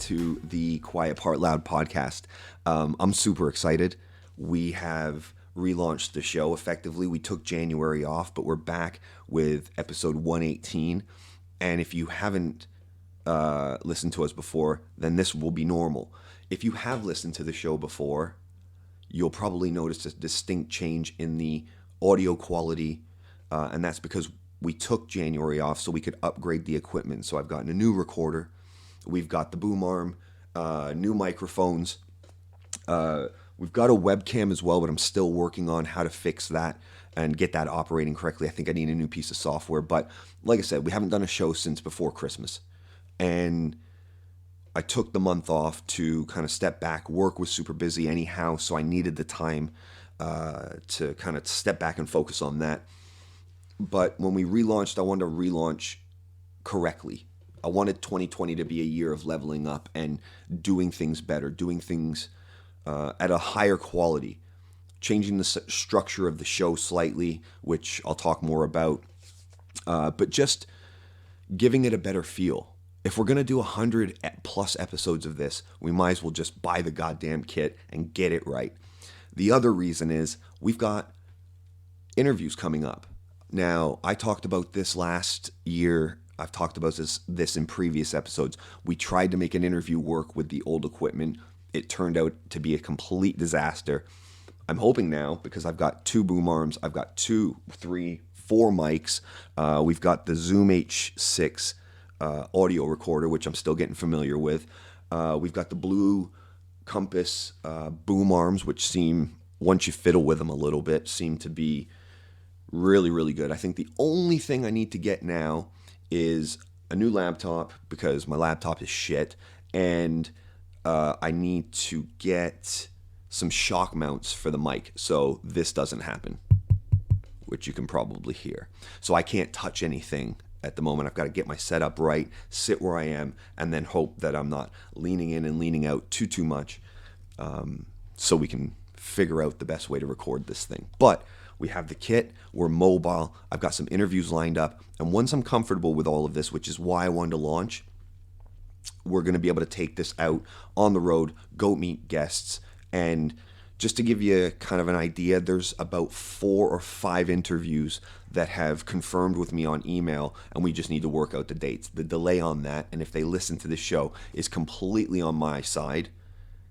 to the Quiet Part Loud podcast. I'm super excited. We have relaunched the show effectively. We took January off, but we're back with episode 118. And if you haven't listened to us before, then this will be normal. If you have listened to the show before, you'll probably notice a distinct change in the audio quality, and that's because we took January off so we could upgrade the equipment. So I've gotten a new recorder. We've got the boom arm, new microphones. We've got a webcam as well, but I'm still working on how to fix that and get that operating correctly. I think I need a new piece of software. But like I said, we haven't done a show since before Christmas. And I took the month off to kind of step back. Work was super busy anyhow, so I needed the time to kind of step back and focus on that. But when we relaunched, I wanted to relaunch correctly. I wanted 2020 to be a year of leveling up and doing things better, doing things at a higher quality, changing the structure of the show slightly, which I'll talk more about, but just giving it a better feel. If we're going to do 100 plus episodes of this, we might as well just buy the goddamn kit and get it right. The other reason is we've got interviews coming up. Now, I talked about this last year. I've talked about this in previous episodes. We tried to make an interview work with the old equipment. It turned out to be a complete disaster. I'm hoping now, because I've got 2 boom arms, I've got 2, 3, 4 mics. We've got the Zoom H6 audio recorder, which I'm still getting familiar with. We've got the Blue Compass boom arms, which seem, once you fiddle with them a little bit, seem to be really, really good. I think the only thing I need to get now is a new laptop, because my laptop is shit, and I need to get some shock mounts for the mic so this doesn't happen, which you can probably hear. So I can't touch anything at the moment. I've got to get my setup right, sit where I am, and then hope that I'm not leaning in and leaning out too much, so we can figure out the best way to record this thing. But we have the kit, we're mobile, I've got some interviews lined up, and once I'm comfortable with all of this, which is why I wanted to launch, we're going to be able to take this out on the road, go meet guests, and just to give you kind of an idea, there's about 4 or 5 interviews that have confirmed with me on email, and we just need to work out the dates. The delay on that, and if they listen to this show, is completely on my side.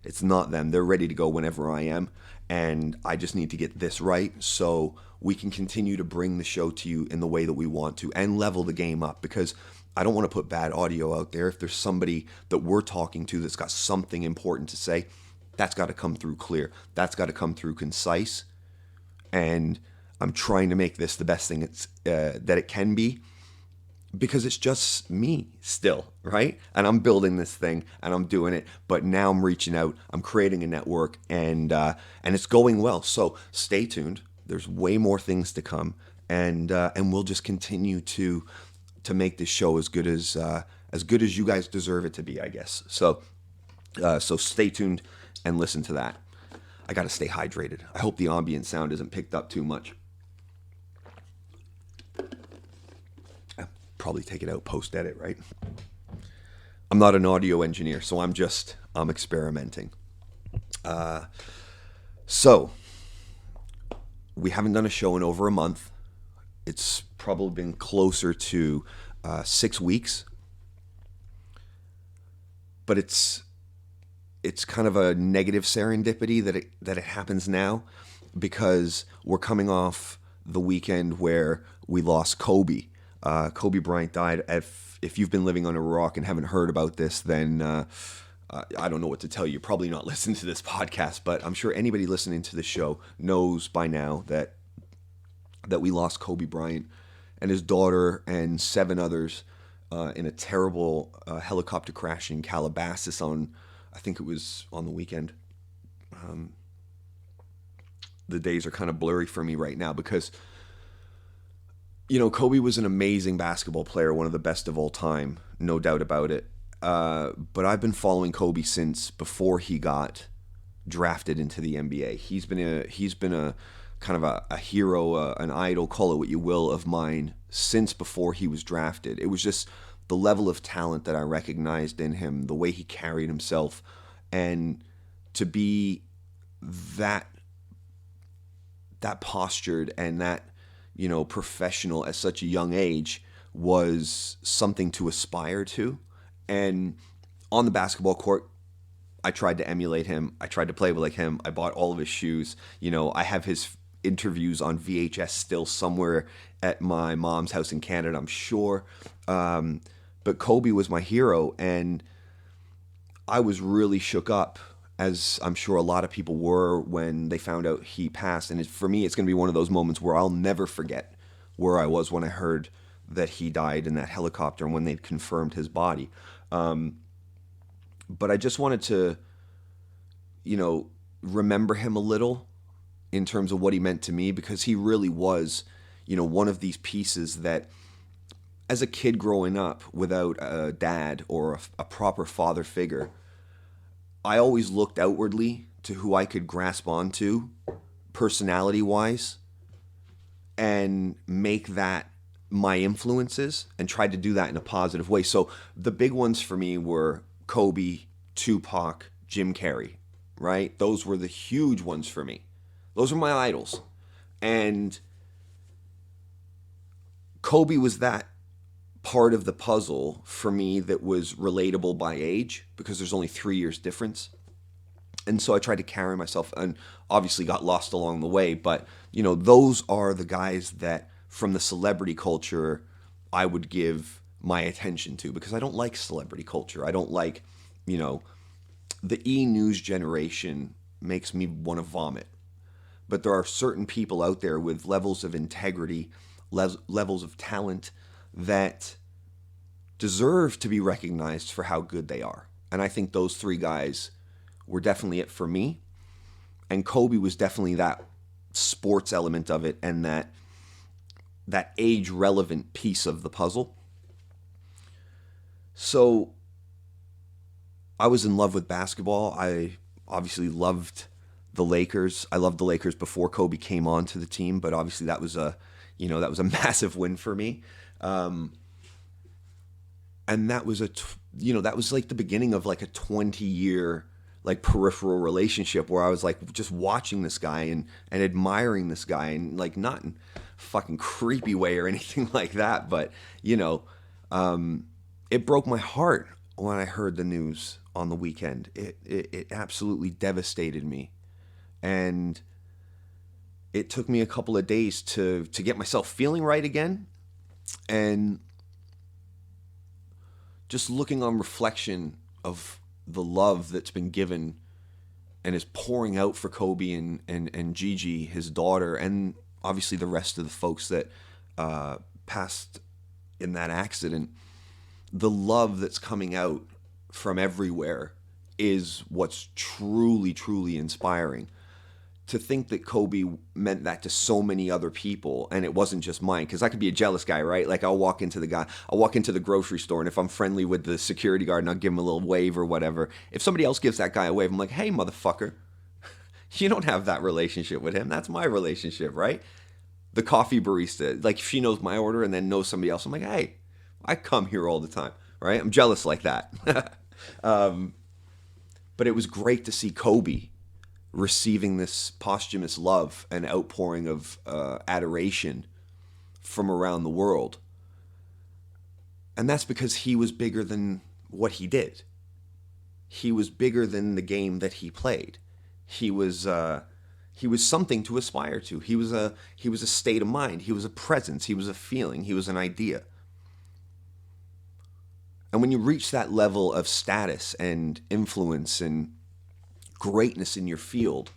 It's not them. They're ready to go whenever I am, and I just need to get this right so we can continue to bring the show to you in the way that we want to and level the game up, because I don't want to put bad audio out there. If there's somebody that we're talking to that's got something important to say, that's got to come through clear. That's got to come through concise, and I'm trying to make this the best thing that it can be, because it's just me still, right? And I'm building this thing and I'm doing it, but now I'm reaching out, I'm creating a network, and it's going well. So stay tuned. There's way more things to come, and we'll just continue to make this show as good as you guys deserve it to be, I guess. So stay tuned and listen to that. I got to stay hydrated. I hope the ambient sound isn't picked up too much. Probably take it out post-edit, right? I'm not an audio engineer, so I'm experimenting. So we haven't done a show in over a month. It's probably been closer to 6 weeks, but it's kind of a negative serendipity that it happens now, because we're coming off the weekend where we lost Kobe. Kobe Bryant died. If you've been living on a rock and haven't heard about this, then I don't know what to tell you. You're probably not listening to this podcast, but I'm sure anybody listening to the show knows by now that we lost Kobe Bryant and his daughter and 7 others in a terrible helicopter crash in Calabasas I think it was on the weekend. The days are kind of blurry for me right now, because Kobe was an amazing basketball player, one of the best of all time, no doubt about it. But I've been following Kobe since before he got drafted into the NBA. He's been a kind of a hero, an idol, call it what you will, of mine since before he was drafted. It was just the level of talent that I recognized in him, the way he carried himself, and to be that postured and that, professional at such a young age was something to aspire to. And on the basketball court, I tried to emulate him. I tried to play like him. I bought all of his shoes. I have his interviews on VHS still somewhere at my mom's house in Canada, I'm sure. But Kobe was my hero, and I was really shook up, as I'm sure a lot of people were when they found out he passed. And for me, it's going to be one of those moments where I'll never forget where I was when I heard that he died in that helicopter and when they confirmed his body. But I just wanted to, remember him a little in terms of what he meant to me, because he really was, one of these pieces that, as a kid growing up without a dad or a proper father figure, I always looked outwardly to who I could grasp onto personality-wise and make that my influences and tried to do that in a positive way. So the big ones for me were Kobe, Tupac, Jim Carrey, right? Those were the huge ones for me. Those were my idols. And Kobe was that part of the puzzle for me that was relatable by age, because there's only 3 years difference. And so I tried to carry myself, and obviously got lost along the way. But, those are the guys that from the celebrity culture I would give my attention to, because I don't like celebrity culture. I don't like, the e-news generation makes me want to vomit. But there are certain people out there with levels of integrity, levels of talent that deserve to be recognized for how good they are. And I think those three guys were definitely it for me. And Kobe was definitely that sports element of it, and that age-relevant piece of the puzzle. So I was in love with basketball. I obviously loved the Lakers. I loved the Lakers before Kobe came onto the team, but obviously that was a massive win for me. And that was that was like the beginning of like a 20-year like peripheral relationship where I was like just watching this guy and admiring this guy, and like not in a fucking creepy way or anything like that, but it broke my heart when I heard the news on the weekend. It absolutely devastated me, and it took me a couple of days to get myself feeling right again, and just looking on reflection of the love that's been given and is pouring out for Kobe and Gigi, his daughter, and obviously the rest of the folks that passed in that accident. The love that's coming out from everywhere is what's truly, truly inspiring. To think that Kobe meant that to so many other people, and it wasn't just mine, because I could be a jealous guy, right? Like I'll walk into the grocery store, and if I'm friendly with the security guard and I'll give him a little wave or whatever, if somebody else gives that guy a wave, I'm like, hey, motherfucker, you don't have that relationship with him. That's my relationship, right? The coffee barista, like if she knows my order and then knows somebody else, I'm like, hey, I come here all the time, right? I'm jealous like that. But it was great to see Kobe receiving this posthumous love and outpouring of adoration from around the world. And that's because he was bigger than what he did. He was bigger than the game that he played. He was something to aspire to. He was a state of mind. He was a presence. He was a feeling. He was an idea. And when you reach that level of status and influence and greatness in your field,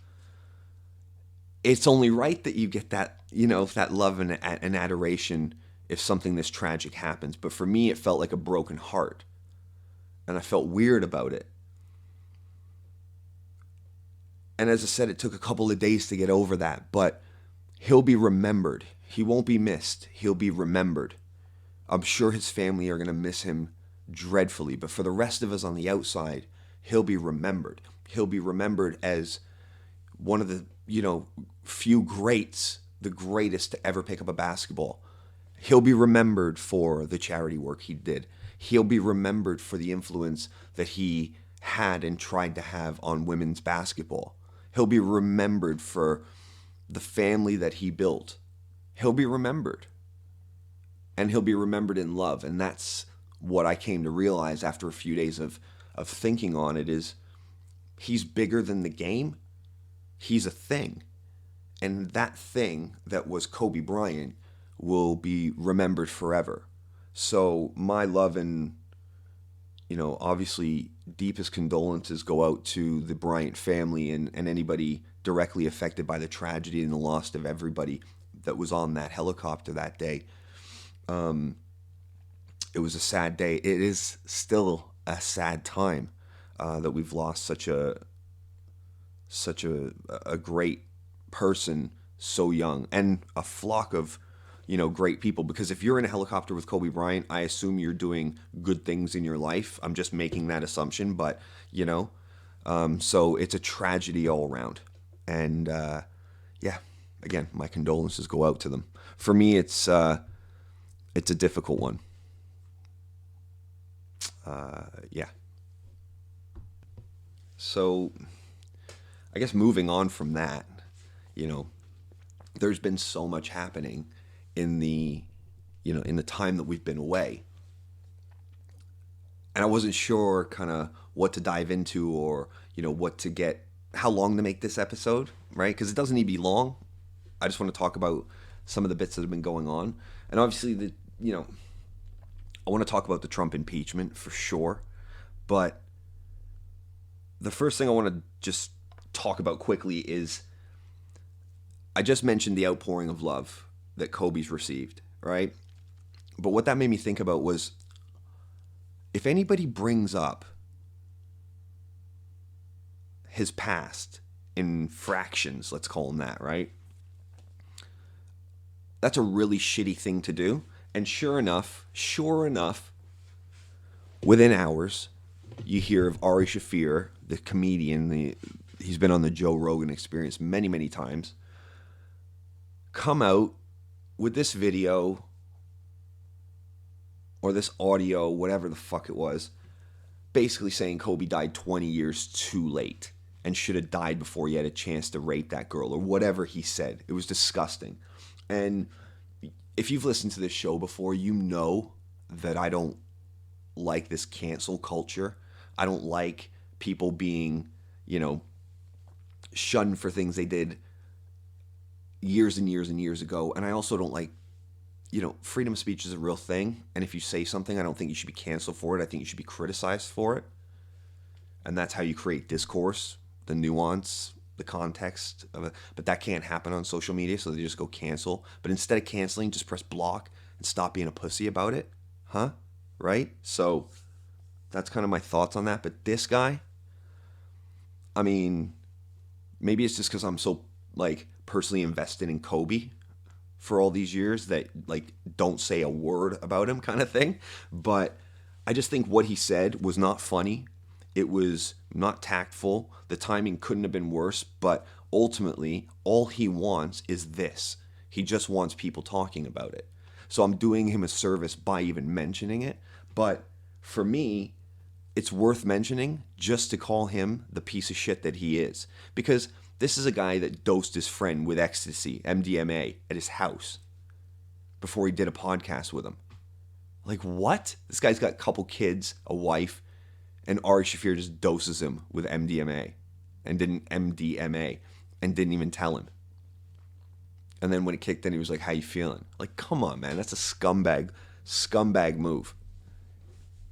it's only right that you get that, that love and adoration if something this tragic happens. But for me, it felt like a broken heart, and I felt weird about it. And as I said, it took a couple of days to get over that, but he'll be remembered. He won't be missed. He'll be remembered. I'm sure his family are going to miss him dreadfully, but for the rest of us on the outside, he'll be remembered. He'll be remembered as one of the, few greats, the greatest to ever pick up a basketball. He'll be remembered for the charity work he did. He'll be remembered for the influence that he had and tried to have on women's basketball. He'll be remembered for the family that he built. He'll be remembered. And he'll be remembered in love. And that's what I came to realize after a few days of thinking on it is he's bigger than the game. He's a thing. And that thing that was Kobe Bryant will be remembered forever. So my love and, obviously deepest condolences go out to the Bryant family and anybody directly affected by the tragedy and the loss of everybody that was on that helicopter that day. It was a sad day. It is still a sad time that we've lost such a great person so young, and a flock of great people. Because if you're in a helicopter with Kobe Bryant, I assume you're doing good things in your life. I'm just making that assumption, but so it's a tragedy all around. And yeah, again, my condolences go out to them. For me, it's a difficult one. Yeah. So I guess moving on from that, there's been so much happening in the time that we've been away. And I wasn't sure kind of what to dive into or, how long to make this episode, right? Because it doesn't need to be long. I just want to talk about some of the bits that have been going on. And obviously, I want to talk about the Trump impeachment for sure. But the first thing I want to just talk about quickly is I just mentioned the outpouring of love that Kobe's received, right? But what that made me think about was if anybody brings up his past in fractions, let's call him that, right? That's a really shitty thing to do. And sure enough, within hours, you hear of Ari Shaffir, the comedian, he's been on the Joe Rogan Experience many, many times, come out with this video or this audio, whatever the fuck it was, basically saying Kobe died 20 years too late and should have died before he had a chance to rape that girl or whatever he said. It was disgusting. And if you've listened to this show before, you know that I don't like this cancel culture. I don't like people being, shunned for things they did years and years and years ago. And I also don't like, freedom of speech is a real thing. And if you say something, I don't think you should be canceled for it. I think you should be criticized for it. And that's how you create discourse, the nuance, the context of it. But that can't happen on social media, so they just go cancel. But instead of canceling, just press block and stop being a pussy about it. Huh? Right? So that's kind of my thoughts on that. But this guy, I mean, maybe it's just because I'm so personally invested in Kobe for all these years that don't say a word about him kind of thing. But I just think what he said was not funny. It was not tactful. The timing couldn't have been worse. But ultimately, all he wants is this. He just wants people talking about it. So I'm doing him a service by even mentioning it. But for me, it's worth mentioning just to call him the piece of shit that he is. Because this is a guy that dosed his friend with ecstasy, MDMA, at his house before he did a podcast with him. What? This guy's got a couple kids, a wife, and Ari Shaffir just doses him with MDMA and didn't even tell him. And then when it kicked in, he was like, "How you feeling?" Come on, man. That's a scumbag move.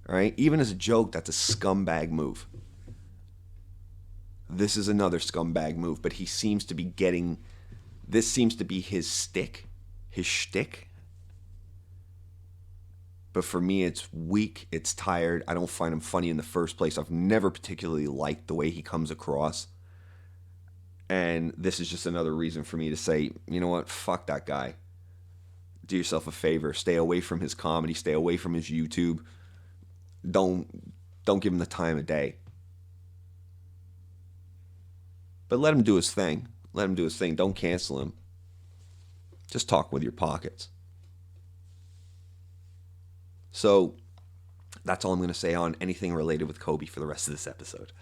All right? Even as a joke, that's a scumbag move. This is another scumbag move, but he seems to be getting... This seems to be his shtick. But for me, it's weak, it's tired. I don't find him funny in the first place. I've never particularly liked the way he comes across. And this is just another reason for me to say, you know what, fuck that guy. Do yourself a favor. Stay away from his comedy. Stay away from his YouTube. Don't give him the time of day. But let him do his thing. Don't cancel him. Just talk with your pockets. So That's all I'm going to say on anything related with Kobe for the rest of this episode.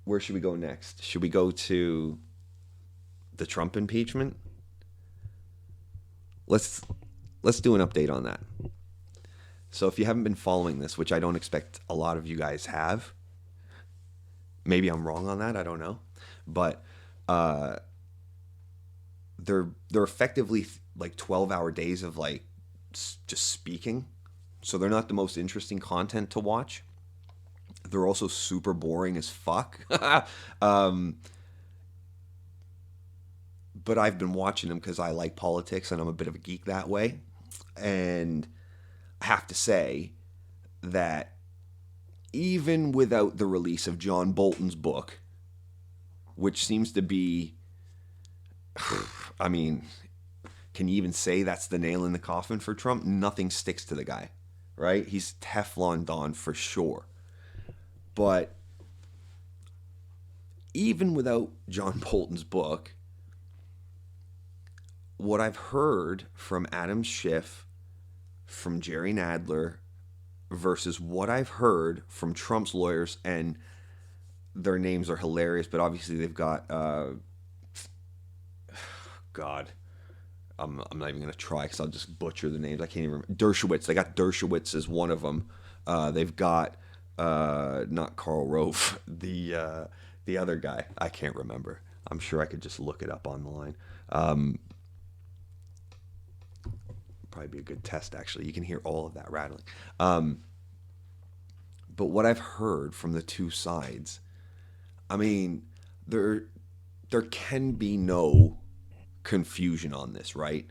Where should we go next? Should we go to the Trump impeachment? Let's do an update on that. So if you haven't been following this, which I don't expect a lot of you guys have, maybe I'm wrong on that, I don't know, but they're effectively like 12-hour days of like just speaking. So they're not the most interesting content to watch. They're also super boring as fuck. But I've been watching them because I like politics and I'm a bit of a geek that way. And I have to say that even without the release of John Bolton's book, which seems to be, I mean, can you even say that's the nail in the coffin for Trump? Nothing sticks to the guy, right? He's Teflon Don for sure. But even without John Bolton's book, what I've heard from Adam Schiff, from Jerry Nadler, versus what I've heard from Trump's lawyers, and their names are hilarious, but obviously they've got, God, I'm not even going to try because I'll just butcher the names. I can't even remember. Dershowitz. They got Dershowitz as one of them. They've got, not Karl Rove, the other guy. I can't remember. I'm sure I could just look it up on the line. Probably be a good test, actually. You can hear all of that rattling. But what I've heard from the two sides, I mean, there can be no confusion on this, right?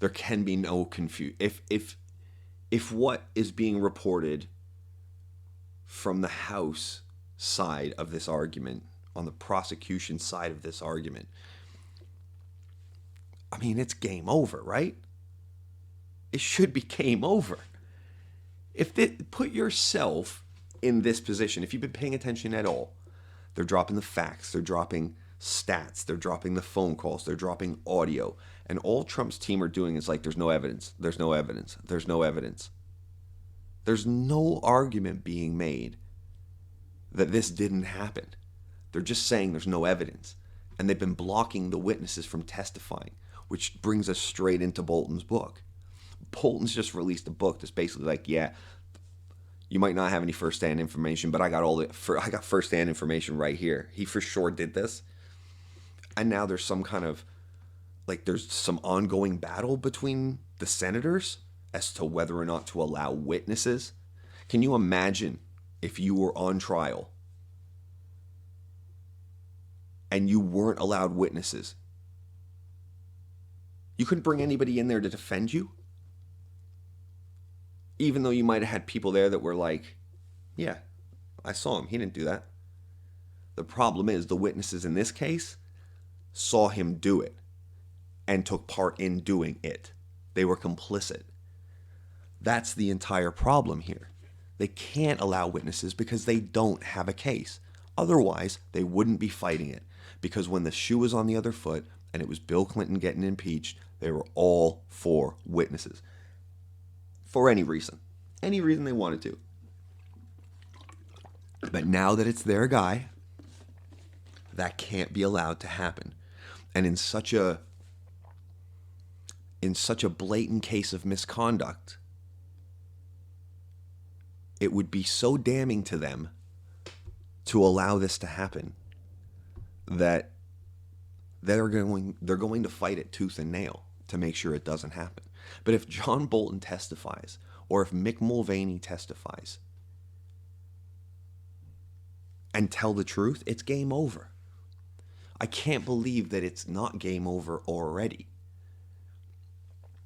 There can be no confusion. If what is being reported from the House side of this argument, on the prosecution side of this argument, I mean, it's game over, right? It should be game over. Put yourself in this position. If you've been paying attention at all, they're dropping the facts, they're dropping stats, they're dropping the phone calls, they're dropping audio, and all Trump's team are doing is like, there's no evidence, there's no evidence, there's no evidence. There's no argument being made that this didn't happen. They're just saying there's no evidence, and they've been blocking the witnesses from testifying, which brings us straight into Bolton's book. Bolton's just released a book that's basically like, yeah, you might not have any first-hand information, but I got first-hand information right here. He for sure did this. And now there's some kind of, like, there's some ongoing battle between the senators as to whether or not to allow witnesses. Can you imagine if you were on trial and you weren't allowed witnesses? You couldn't bring anybody in there to defend you? Even though you might have had people there that were like, yeah, I saw him. He didn't do that. The problem is the witnesses in this case saw him do it and took part in doing it. They were complicit. That's the entire problem here. They can't allow witnesses because they don't have a case. Otherwise, they wouldn't be fighting it. Because when the shoe was on the other foot and it was Bill Clinton getting impeached, they were all for witnesses. For any reason they wanted to. But now that it's their guy, that can't be allowed to happen. And in such a blatant case of misconduct, it would be so damning to them to allow this to happen that they're going to fight it tooth and nail to make sure it doesn't happen. But if John Bolton testifies, or if Mick Mulvaney testifies, and tell the truth, it's game over. I can't believe that it's not game over already.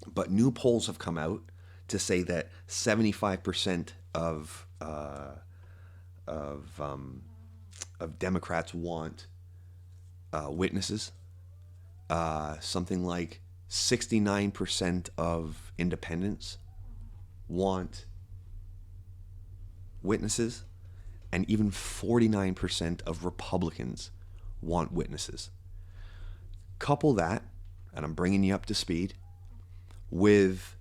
But new polls have come out to say that 75% of Democrats want witnesses. Something like 69% of independents want witnesses, and even 49% of Republicans want witnesses. Couple that, and I'm bringing you up to speed, with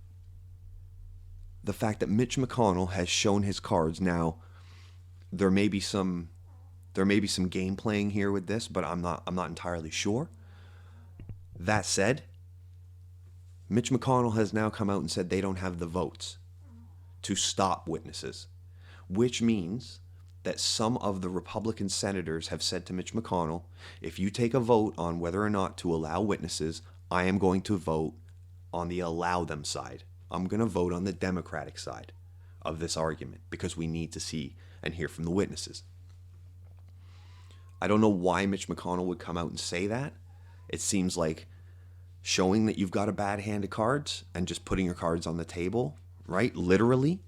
the fact that Mitch McConnell has shown his cards. Now, there may be some game playing here with this, but I'm not entirely sure. That said, Mitch McConnell has now come out and said they don't have the votes to stop witnesses, which means that some of the Republican senators have said to Mitch McConnell, if you take a vote on whether or not to allow witnesses, I am going to vote on the allow them side. I'm going to vote on the Democratic side of this argument because we need to see and hear from the witnesses. I don't know why Mitch McConnell would come out and say that. It seems like showing that you've got a bad hand of cards and just putting your cards on the table, right? Literally.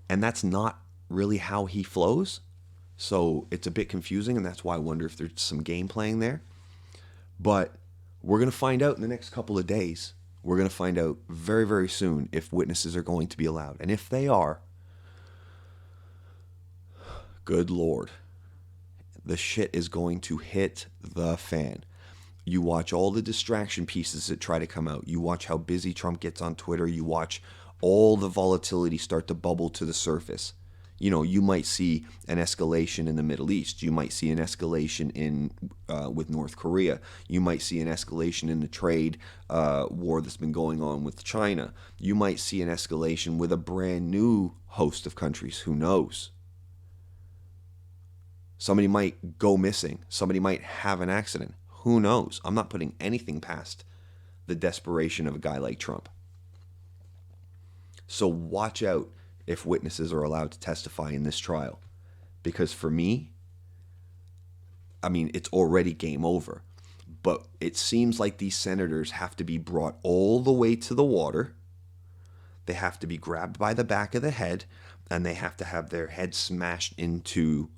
And that's not really how he flows. So it's a bit confusing, and that's why I wonder if there's some game playing there. But we're going to find out in the next couple of days. We're going to find out very, very soon if witnesses are going to be allowed. And if they are, good Lord, the shit is going to hit the fan. You watch all the distraction pieces that try to come out. You watch how busy Trump gets on Twitter. You watch all the volatility start to bubble to the surface. You know, you might see an escalation in the Middle East. You might see an escalation with North Korea. You might see an escalation in the trade war that's been going on with China. You might see an escalation with a brand new host of countries. Who knows? Somebody might go missing. Somebody might have an accident. Who knows? I'm not putting anything past the desperation of a guy like Trump. So watch out if witnesses are allowed to testify in this trial. Because for me, I mean, it's already game over. But it seems like these senators have to be brought all the way to the water. They have to be grabbed by the back of the head, and they have to have their head smashed into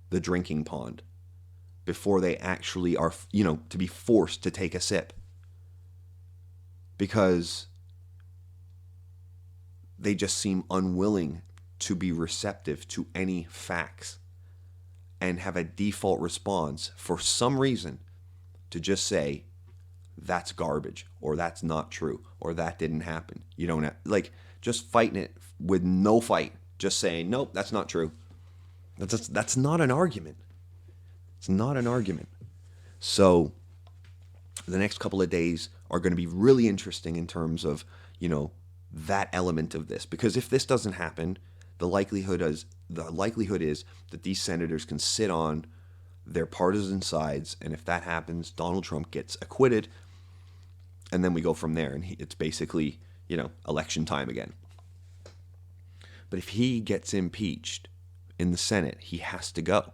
the drinking pond before they actually are, to be forced to take a sip. Because they just seem unwilling to be receptive to any facts and have a default response for some reason to just say, that's garbage, or that's not true, or that didn't happen. You don't have, just fighting it with no fight. Just saying, nope, that's not true. That's not an argument. It's not an argument. So the next couple of days are going to be really interesting in terms of, that element of this. Because if this doesn't happen, the likelihood is that these senators can sit on their partisan sides, and if that happens, Donald Trump gets acquitted, and then we go from there, and it's basically, election time again. But if he gets impeached in the Senate, he has to go.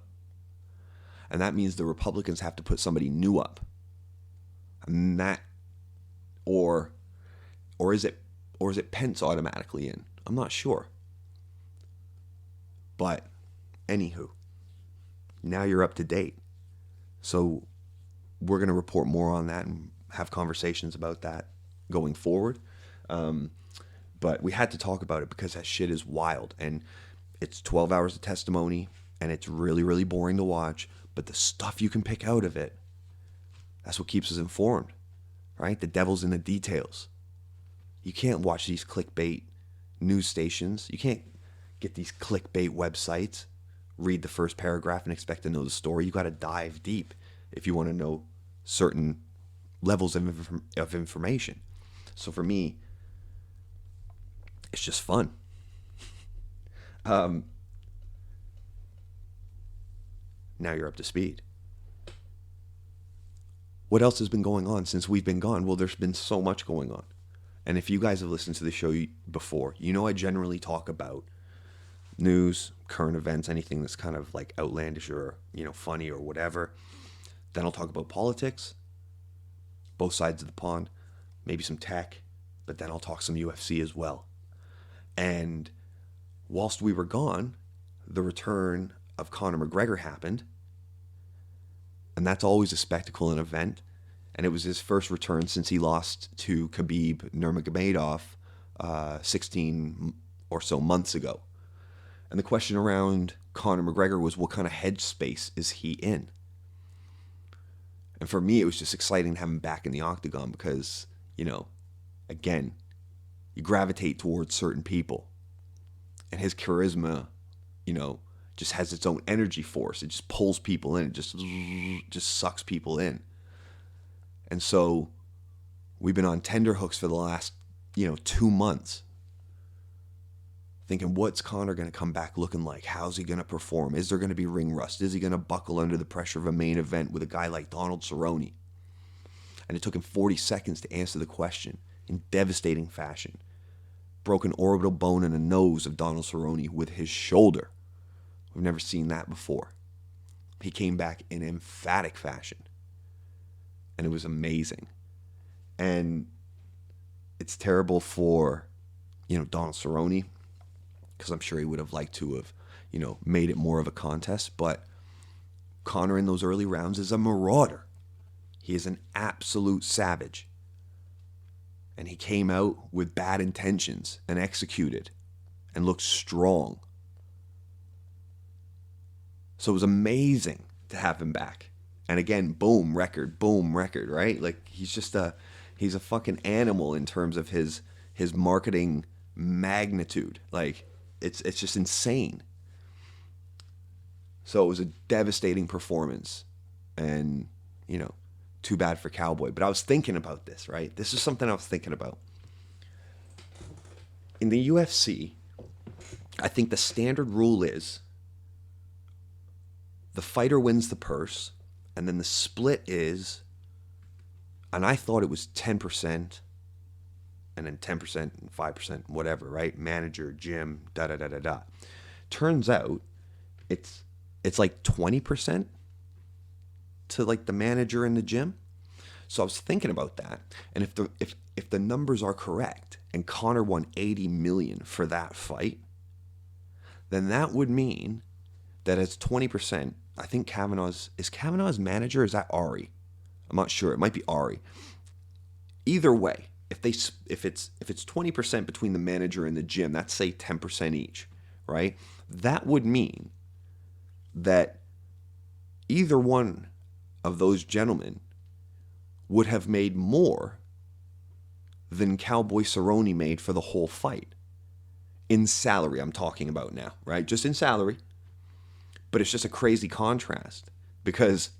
And that means the Republicans have to put somebody new up. And that, or is it Pence automatically in? I'm not sure. But anywho, now you're up to date. So we're going to report more on that and have conversations about that going forward. But we had to talk about it because that shit is wild. And it's 12 hours of testimony, and it's really, really boring to watch. But the stuff you can pick out of it, that's what keeps us informed, right? The devil's in the details. You can't watch these clickbait news stations. You can't get these clickbait websites, read the first paragraph and expect to know the story. You got to dive deep if you want to know certain levels of information. So for me, it's just fun. Now you're up to speed. What else has been going on since we've been gone? Well, there's been so much going on. And if you guys have listened to the show before, I generally talk about news, current events, anything that's kind of like outlandish or, funny or whatever. Then I'll talk about politics, both sides of the pond, maybe some tech, but then I'll talk some UFC as well. And whilst we were gone, the return of Conor McGregor happened. And that's always a spectacle and event. And it was his first return since he lost to Khabib Nurmagomedov 16 or so months ago. And the question around Conor McGregor was, what kind of headspace is he in? And for me, it was just exciting to have him back in the octagon because, again, You gravitate towards certain people. And his charisma, just has its own energy force. It just pulls people in. It just sucks people in. And so we've been on tenterhooks for the last, 2 months. Thinking, what's Conor going to come back looking like? How's he going to perform? Is there going to be ring rust? Is he going to buckle under the pressure of a main event with a guy like Donald Cerrone? And it took him 40 seconds to answer the question in devastating fashion. Broken orbital bone in the nose of Donald Cerrone with his shoulder. We've never seen that before. He came back in emphatic fashion. And it was amazing. And it's terrible for, Donald Cerrone, because I'm sure he would have liked to have, made it more of a contest. But Conor in those early rounds is a marauder. He is an absolute savage. And he came out with bad intentions and executed and looked strong. So it was amazing to have him back. And again, boom record, right? Like he's a fucking animal in terms of his marketing magnitude. Like it's just insane. So it was a devastating performance, and too bad for Cowboy. But I was thinking about this, right? This is something I was thinking about. In the UFC, I think the standard rule is the fighter wins the purse, and then the split is, and I thought it was 10%, and then 10% and 5%, whatever, right? Manager, gym, da-da-da-da-da. Turns out it's like 20% to like the manager in the gym. So I was thinking about that. And if the numbers are correct and Conor won $80 million for that fight, then that would mean that it's 20%. I think Kavanaugh's manager, is that Ari? I'm not sure. It might be Ari. Either way, if it's 20% between the manager and the gym, that's say 10% each, right? That would mean that either one of those gentlemen would have made more than Cowboy Cerrone made for the whole fight. In salary, I'm talking about now, right? Just in salary. But it's just a crazy contrast because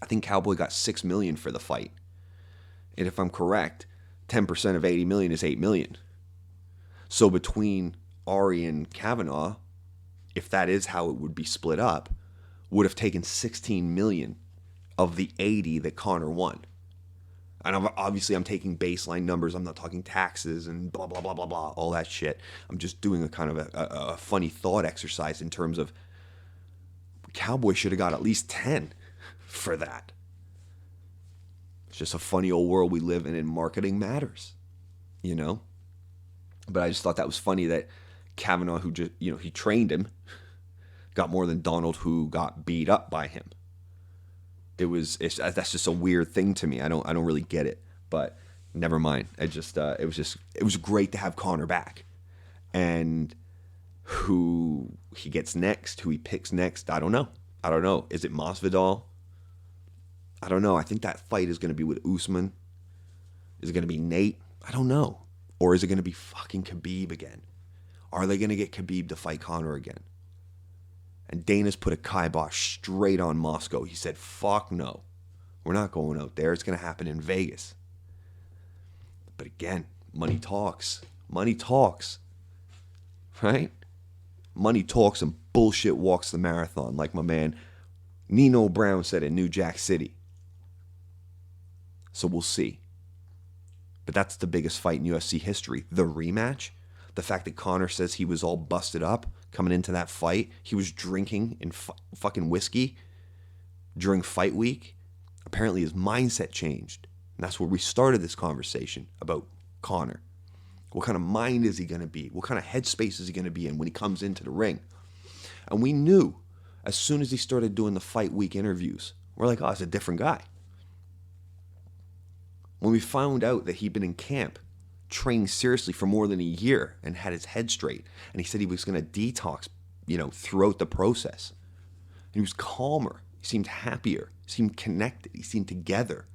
I think Cowboy got $6 million for the fight. And if I'm correct, 10% of $80 million is $8 million. So between Ari and Kavanaugh, if that is how it would be split up, would have taken $16 million of the 80 that Conor won. And obviously I'm taking baseline numbers. I'm not talking taxes and blah, blah, blah, blah, blah, all that shit. I'm just doing a kind of a funny thought exercise in terms of Cowboy should have got at least 10 for that. It's just a funny old world we live in, and marketing matters, But I just thought that was funny that Kavanaugh, who just, he trained him, got more than Donald, who got beat up by him. That's just a weird thing to me. I don't really get it, but never mind. It was great to have Conor back, and who he gets next, who he picks next, I don't know. Is it Masvidal? I don't know. I think that fight is going to be with Usman. Is it going to be Nate? I don't know. Or is it going to be fucking Khabib again? Are they going to get Khabib to fight Conor again? And Dana's put a kibosh straight on Moscow. He said, fuck no. We're not going out there. It's going to happen in Vegas. But again, money talks. Money talks. Right? Money talks and bullshit walks the marathon, like my man Nino Brown said in New Jack City. So we'll see. But that's the biggest fight in UFC history. The rematch. The fact that Conor says he was all busted up coming into that fight. He was drinking in fucking whiskey during fight week. Apparently his mindset changed. And that's where we started this conversation about Conor. What kind of mind is he going to be? What kind of headspace is he going to be in when he comes into the ring? And we knew as soon as he started doing the fight week interviews, we're like, oh, it's a different guy. When we found out that he'd been in camp, training seriously for more than a year and had his head straight, and he said he was going to detox, throughout the process. And he was calmer. He seemed happier. He seemed connected. He seemed together.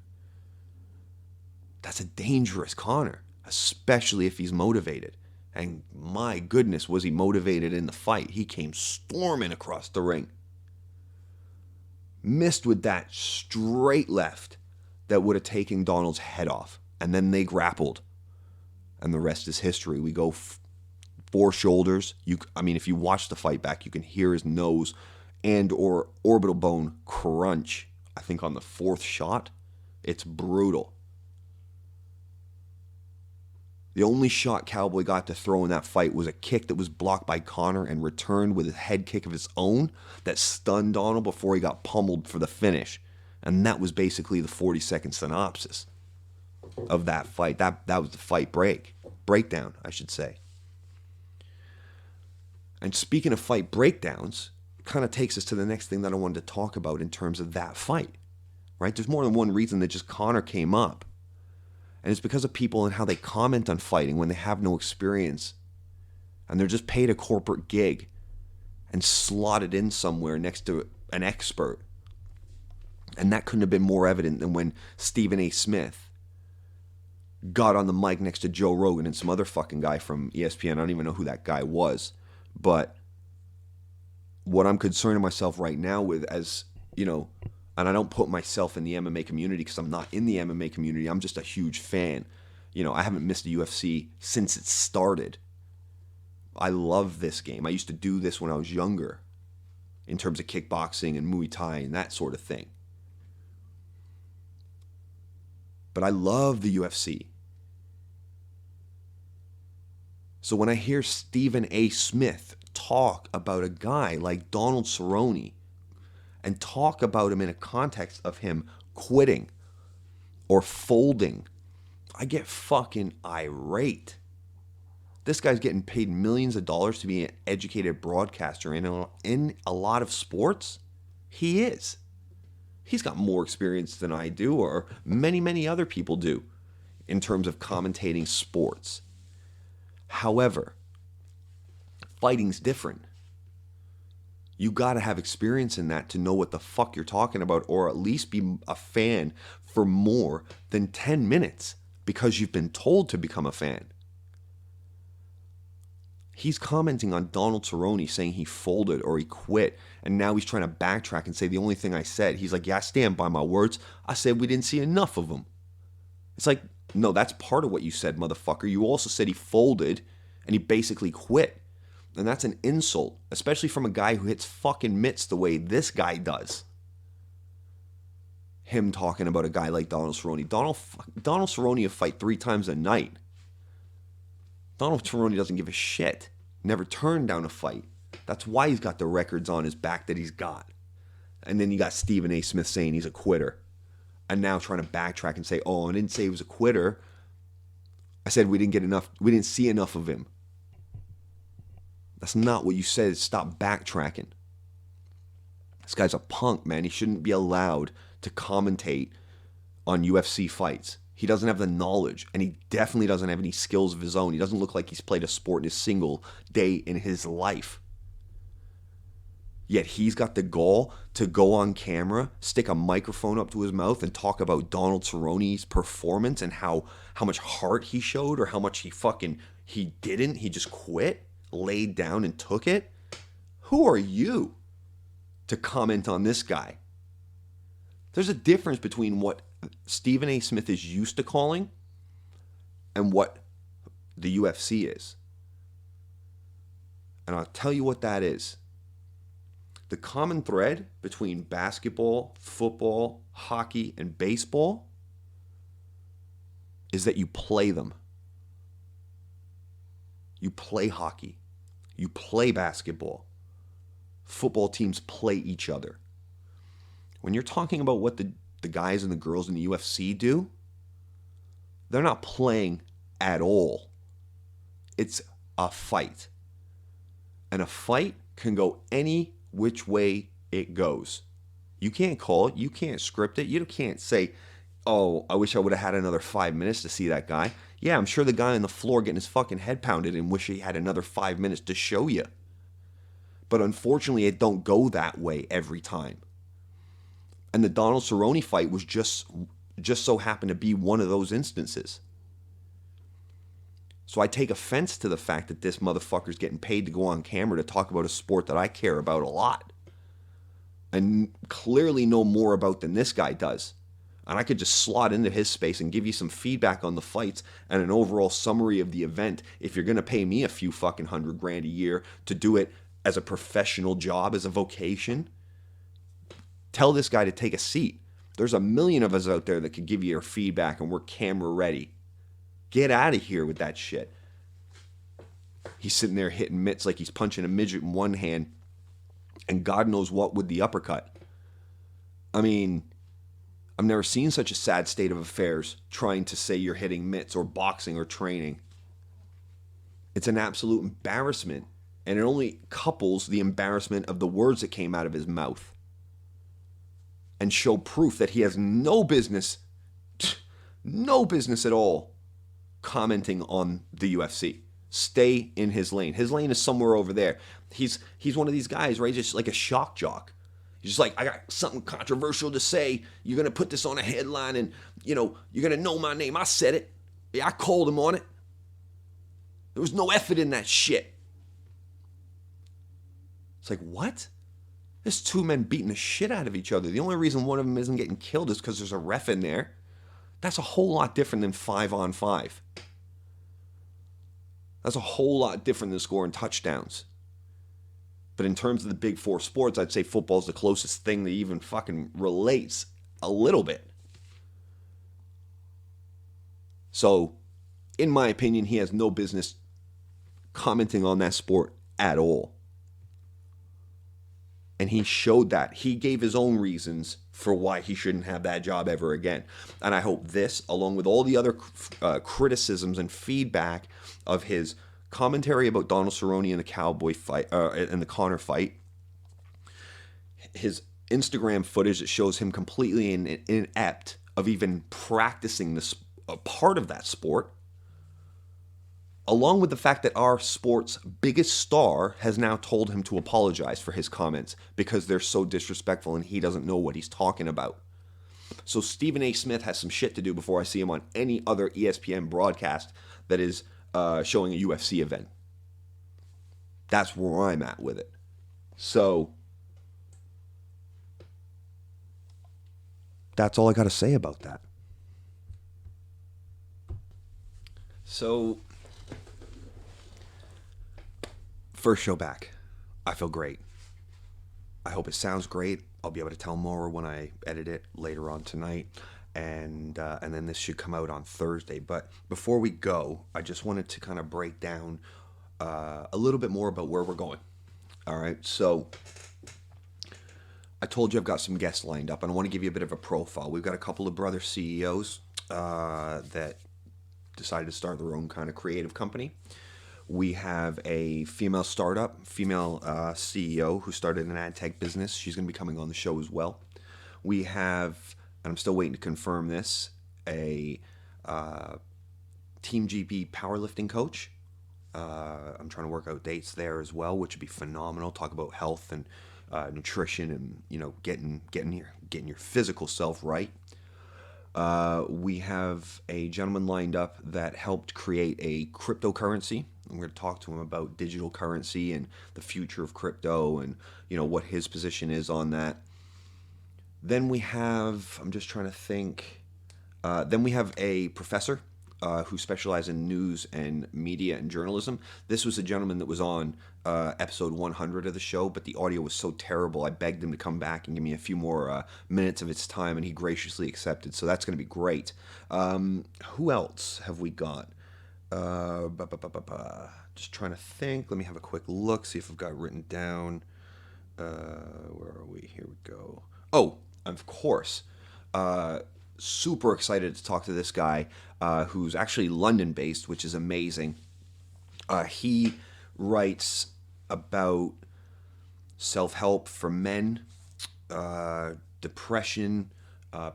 That's a dangerous Conor. especially if he's motivated. And my goodness, was he motivated in the fight. He came storming across the ring. Missed with that straight left that would have taken Donald's head off. And then they grappled. And the rest is history. We go four shoulders. If you watch the fight back, you can hear his nose and or orbital bone crunch. I think on the fourth shot. It's brutal. The only shot Cowboy got to throw in that fight was a kick that was blocked by Conor and returned with a head kick of his own that stunned Donald before he got pummeled for the finish. And that was basically the 40-second synopsis of that fight. That was the fight breakdown, I should say. And speaking of fight breakdowns, it kind of takes us to the next thing that I wanted to talk about in terms of that fight. Right? There's more than one reason that just Conor came up. And it's because of people and how they comment on fighting when they have no experience. And they're just paid a corporate gig and slotted in somewhere next to an expert. And that couldn't have been more evident than when Stephen A. Smith got on the mic next to Joe Rogan and some other fucking guy from ESPN. I don't even know who that guy was. But what I'm concerning myself right now with, as, you know, and I don't put myself in the MMA community because I'm not in the MMA community. I'm just a huge fan. You know, I haven't missed the UFC since it started. I love this game. I used to do this when I was younger in terms of kickboxing and Muay Thai and that sort of thing. But I love the UFC. So when I hear Stephen A. Smith talk about a guy like Donald Cerrone and talk about him in a context of him quitting or folding, I get fucking irate. This guy's getting paid millions of dollars to be an educated broadcaster in a lot of sports. He is. He's got more experience than I do, or many, many other people do, in terms of commentating sports. However, fighting's different. You got to have experience in that to know what the fuck you're talking about, or at least be a fan for more than 10 minutes because you've been told to become a fan. He's commenting on Donald Cerrone saying he folded or he quit, and now he's trying to backtrack and say the only thing I said. He's like, yeah, I stand by my words. I said we didn't see enough of him. It's like, no, that's part of what you said, motherfucker. You also said he folded and he basically quit. And that's an insult, especially from a guy who hits fucking mitts the way this guy does. Him talking about a guy like Donald Cerrone. Donald Cerrone will fight 3 times a night. Donald Cerrone doesn't give a shit. Never turned down a fight. That's why he's got the records on his back that he's got. And then you got Stephen A. Smith saying he's a quitter. And now trying to backtrack and say, oh, I didn't say he was a quitter. I said we didn't see enough of him. That's not what you said. Stop backtracking. This guy's a punk, man. He shouldn't be allowed to commentate on UFC fights. He doesn't have the knowledge, and he definitely doesn't have any skills of his own. He doesn't look like he's played a sport in a single day in his life. Yet he's got the gall to go on camera, stick a microphone up to his mouth, and talk about Donald Cerrone's performance and how much heart he showed, or how much he didn't. He just quit, laid down, and took it. Who are you to comment on this guy? There's a difference between what Stephen A. Smith is used to calling and what the UFC is. And I'll tell you what that is. The common thread between basketball, football, hockey, and baseball is that you play them. You play hockey. You play basketball. Football teams play each other. When you're talking about what the guys and the girls in the UFC do, they're not playing at all. It's a fight. And a fight can go any which way it goes. You can't call it. You can't script it. You can't say, oh, I wish I would have had another 5 minutes to see that guy. Yeah, I'm sure the guy on the floor getting his fucking head pounded and wish he had another 5 minutes to show you. But unfortunately, it don't go that way every time. And the Donald Cerrone fight was just so happened to be one of those instances. So I take offense to the fact that this motherfucker's getting paid to go on camera to talk about a sport that I care about a lot and clearly know more about than this guy does. And I could just slot into his space and give you some feedback on the fights and an overall summary of the event if you're going to pay me a few fucking $100,000 a year to do it as a professional job, as a vocation. Tell this guy to take a seat. There's a million of us out there that could give you your feedback and we're camera ready. Get out of here with that shit. He's sitting there hitting mitts like he's punching a midget in one hand and God knows what with the uppercut. I mean, I've never seen such a sad state of affairs trying to say you're hitting mitts or boxing or training. It's an absolute embarrassment, and it only couples the embarrassment of the words that came out of his mouth and show proof that he has no business at all commenting on the UFC. Stay in his lane. His lane is somewhere over there. He's one of these guys, right? Just like a shock jock. He's just like, I got something controversial to say. You're going to put this on a headline and, you're going to know my name. I said it. Yeah, I called him on it. There was no effort in that shit. It's like, what? There's two men beating the shit out of each other. The only reason one of them isn't getting killed is because there's a ref in there. That's a whole lot different than 5-on-5. That's a whole lot different than scoring touchdowns. But in terms of the big four sports, I'd say football's the closest thing that even fucking relates a little bit. So, in my opinion, he has no business commenting on that sport at all. And he showed that. He gave his own reasons for why he shouldn't have that job ever again. And I hope this, along with all the other criticisms and feedback of his commentary about Donald Cerrone and the Cowboy fight, and the Conor fight, his Instagram footage that shows him completely inept of even practicing this part of that sport, along with the fact that our sport's biggest star has now told him to apologize for his comments because they're so disrespectful and he doesn't know what he's talking about. So Stephen A. Smith has some shit to do before I see him on any other ESPN broadcast that is showing a UFC event. That's where I'm at with it. So that's all I got to say about that. So, first show back. I feel great. I hope it sounds great. I'll be able to tell more when I edit it later on tonight. And then this should come out on Thursday. But before we go, I just wanted to kind of break down a little bit more about where we're going. All right, so I told you I've got some guests lined up, and I want to give you a bit of a profile. We've got a couple of brother CEOs that decided to start their own kind of creative company. We have a female CEO who started an ad tech business. She's going to be coming on the show as well. We have, and I'm still waiting to confirm this, a Team GB powerlifting coach. I'm trying to work out dates there as well, which would be phenomenal. Talk about health and nutrition and getting your physical self right. We have a gentleman lined up that helped create a cryptocurrency. I'm going to talk to him about digital currency and the future of crypto and what his position is on that. Then we have, I'm just trying to think, then we have a professor who specializes in news and media and journalism. This was a gentleman that was on episode 100 of the show, but the audio was so terrible, I begged him to come back and give me a few more minutes of his time, and he graciously accepted, so that's going to be great. Who else have we got? Just trying to think. Let me have a quick look, see if I've got it written down. Where are we? Here we go. Oh, of course. Super excited to talk to this guy who's actually London-based, which is amazing. He writes about self-help for men, depression,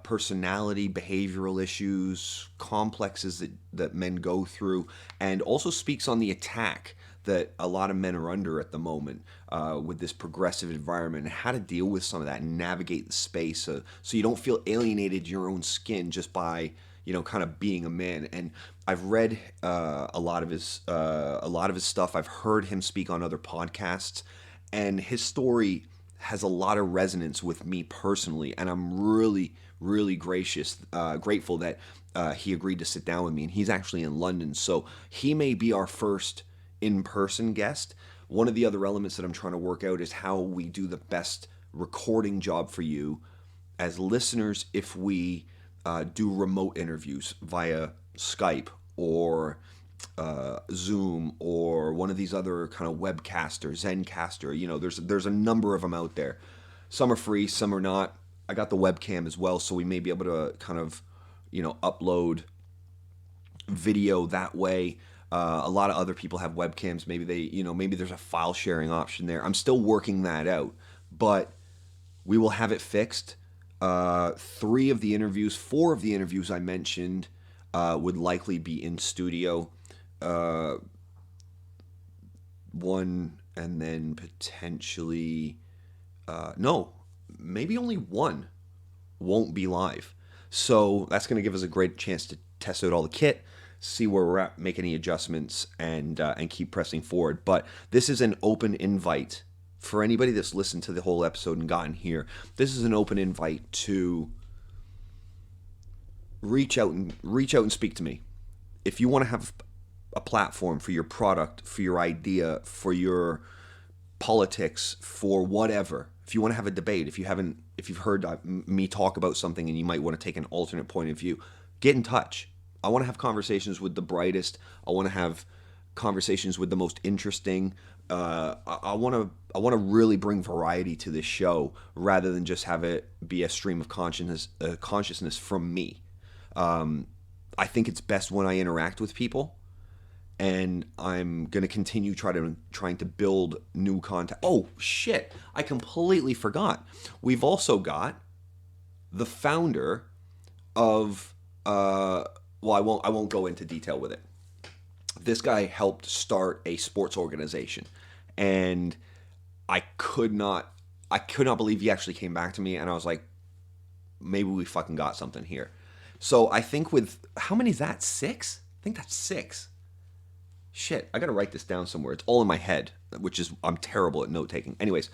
personality, behavioral issues, complexes that men go through, and also speaks on the attack that a lot of men are under at the moment with this progressive environment and how to deal with some of that and navigate the space so you don't feel alienated to your own skin just by kind of being a man. And I've read a lot of his stuff. I've heard him speak on other podcasts, and his story has a lot of resonance with me personally. And I'm really, really grateful that he agreed to sit down with me. And he's actually in London, so he may be our first in-person guest. One of the other elements that I'm trying to work out is how we do the best recording job for you as listeners if we do remote interviews via Skype or Zoom or one of these other kind of webcaster, Zencaster. There's a number of them out there. Some are free, some are not. I got the webcam as well, so we may be able to kind of upload video that way. A lot of other people have webcams. Maybe there's a file sharing option there. I'm still working that out, but we will have it fixed. 4 of the interviews I mentioned would likely be in studio. One, and then potentially, no, maybe only one won't be live. So that's going to give us a great chance to test out all the kit, see where we're at, make any adjustments, and keep pressing forward. But this is an open invite for anybody that's listened to the whole episode and gotten here. This is an open invite to reach out and speak to me. If you want to have a platform for your product, for your idea, for your politics, for whatever. If you want to have a debate, if you've heard me talk about something and you might want to take an alternate point of view, get in touch. I want to have conversations with the brightest. I want to have conversations with the most interesting. I want to really bring variety to this show rather than just have it be a stream of consciousness from me. I think it's best when I interact with people. And I'm going to continue trying to build new content. Oh, shit. I completely forgot. We've also got the founder of, I won't go into detail with it. This guy helped start a sports organization. And I could not believe he actually came back to me. And I was like, maybe we fucking got something here. So I think how many is that? 6? I think that's 6. Shit, I gotta write this down somewhere. It's all in my head, I'm terrible at note taking. Anyways,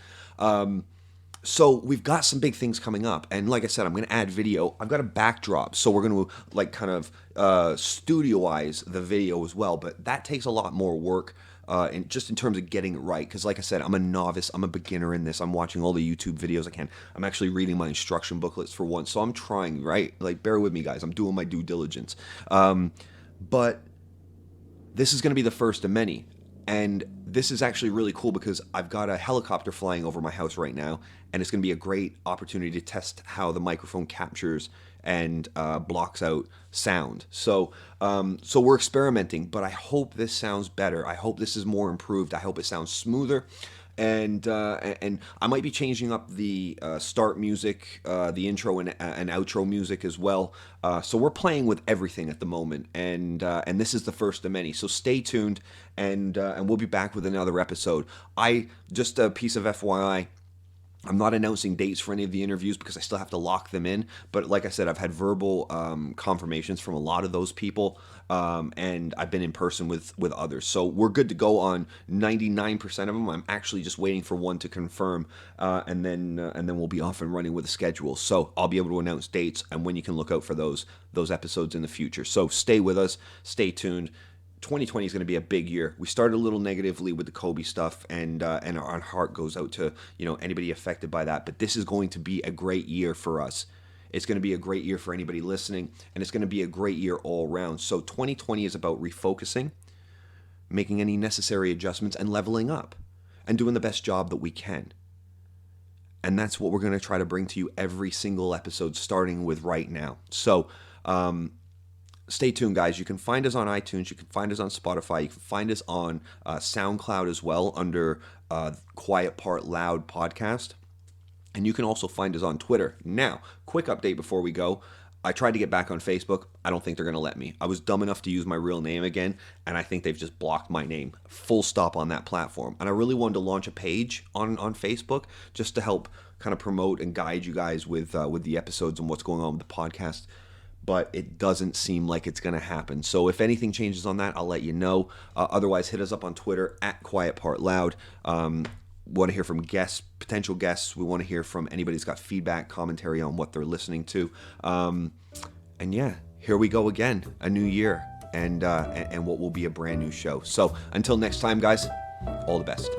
so we've got some big things coming up, and like I said, I'm gonna add video. I've got a backdrop, so we're gonna kind of studioize the video as well. But that takes a lot more work, in terms of getting it right. Because like I said, I'm a novice, I'm a beginner in this. I'm watching all the YouTube videos I can. I'm actually reading my instruction booklets for once, so I'm trying. Right, like bear with me, guys. I'm doing my due diligence, but this is going to be the first of many. And this is actually really cool because I've got a helicopter flying over my house right now, and it's going to be a great opportunity to test how the microphone captures and blocks out sound. So we're experimenting, but I hope this sounds better. I hope this is more improved. I hope it sounds smoother. And I might be changing up the start music, the intro and outro music as well. So we're playing with everything at the moment, and this is the first of many. So stay tuned, and we'll be back with another episode. Just a piece of FYI. I'm not announcing dates for any of the interviews because I still have to lock them in. But like I said, I've had verbal confirmations from a lot of those people, and I've been in person with others. So we're good to go on 99% of them. I'm actually just waiting for one to confirm, and then we'll be off and running with a schedule. So I'll be able to announce dates and when you can look out for those episodes in the future. So stay with us, stay tuned. 2020 is going to be a big year. We started a little negatively with the Kobe stuff, and our heart goes out to anybody affected by that. But this is going to be a great year for us. It's going to be a great year for anybody listening, and it's going to be a great year all around. So 2020 is about refocusing, making any necessary adjustments, and leveling up, and doing the best job that we can. And that's what we're going to try to bring to you every single episode, starting with right now. So, stay tuned, guys. You can find us on iTunes. You can find us on Spotify. You can find us on SoundCloud as well under Quiet Part Loud Podcast. And you can also find us on Twitter. Now, quick update before we go. I tried to get back on Facebook. I don't think they're going to let me. I was dumb enough to use my real name again, and I think they've just blocked my name. Full stop on that platform. And I really wanted to launch a page on Facebook just to help kind of promote and guide you guys with the episodes and what's going on with the podcast. but it doesn't seem like it's going to happen. So if anything changes on that, I'll let you know. Otherwise, hit us up on Twitter at Quiet Part Loud. Want to hear from guests, potential guests. We want to hear from anybody who's got feedback, commentary on what they're listening to. And yeah, here we go again, a new year, and what will be a brand new show. So until next time, guys, all the best.